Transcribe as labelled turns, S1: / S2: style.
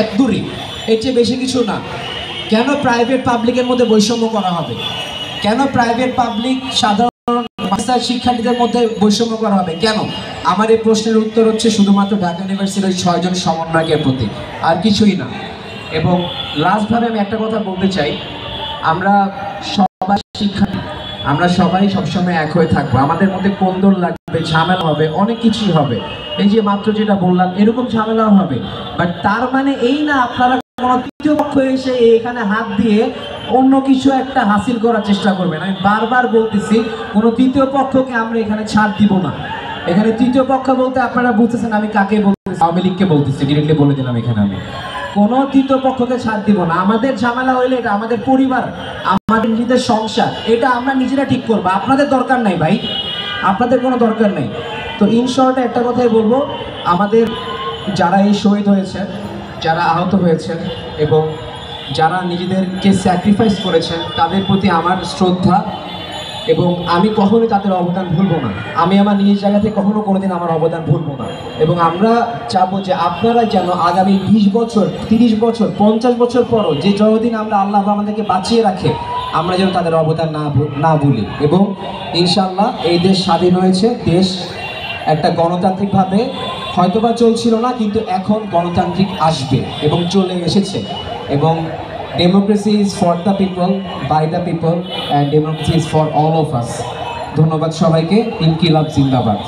S1: এত দূরই, এর চেয়ে বেশি কিছু না। কেন প্রাইভেট পাবলিকের মধ্যে বৈষম্য করা হবে? কেন প্রাইভেট পাবলিক সাধারণ শিক্ষার্থীদের মধ্যে বৈষম্য করা হবে কেন? আমার এই প্রশ্নের উত্তর হচ্ছে শুধুমাত্র ঢাকা ইউনিভার্সিটির ওই 6 জন সমন্বয়কের প্রতি, আর কিছুই না। এবং লাস্টভাবে আমি একটা কথা বলতে চাই, আমরা সবাই শিক্ষার্থী, আমরা সবাই সবসময় এক হয়ে থাকবো। আমাদের মধ্যে কোন্দল লাগবে, ঝামেলা হবে, অনেক কিছুই হবে। এই যে মাত্র যেটা বললাম, এরকম ঝামেলাও হবে। বাট তার মানে এই না আপনারা কোনো তৃতীয় পক্ষ এসে এখানে হাত দিয়ে অন্য কিছু একটা হাসিল করার চেষ্টা করবেন। আমি বারবার বলতেছি, কোনো তৃতীয় পক্ষকে আমরা এখানে ছাড় দিব না। এখানে তৃতীয় পক্ষ বলতে আপনারা বুঝতেছেন আমি কাকে বলতেছি, আওয়ামী লীগকে বলতেছি, ডিরেক্টলি বলে দিলাম। এখানে আমি কোনো তৃতীয় পক্ষকে ছাড় দিব না। আমাদের ঝামেলা হইলে এটা আমাদের পরিবার, আমাদের নিজেদের সংসার, এটা আমরা নিজেরা ঠিক করবো। আপনাদের দরকার নাই ভাই, আপনাদের কোনো দরকার নেই। তো ইন শর্টে একটা কথাই বলবো, আমাদের যারা এই শহীদ হয়েছেন, যারা আহত হয়েছেন এবং যারা নিজেদেরকে স্যাক্রিফাইস করেছেন, তাদের প্রতি আমার শ্রদ্ধা, এবং আমি কখনোই তাদের অবদান ভুলবো না। আমি আমার নিজের জায়গা থেকে কখনো কোনোদিন আমার অবদান ভুলবো না। এবং আমরা চাবো যে আপনারা যেন আগামী 20 বছর, 30 বছর, 50 বছর পরও যে যতদিন আমরা আল্লাহ আমাদেরকে বাঁচিয়ে রাখে, আমরা যেন তাদের অবদান না ভুলি। এবং ইনশাআল্লাহ এই দেশ স্বাধীন হয়েছে, দেশ একটা গণতান্ত্রিকভাবে হয়তোবা চলছিল না, কিন্তু এখন গণতান্ত্রিক আসবে এবং চলে এসেছে। এবং democracy is for the people, by the people, and democracy is for all of us. ধন্যবাদ সবাইকে। ইনকিলাব জিন্দাবাদ।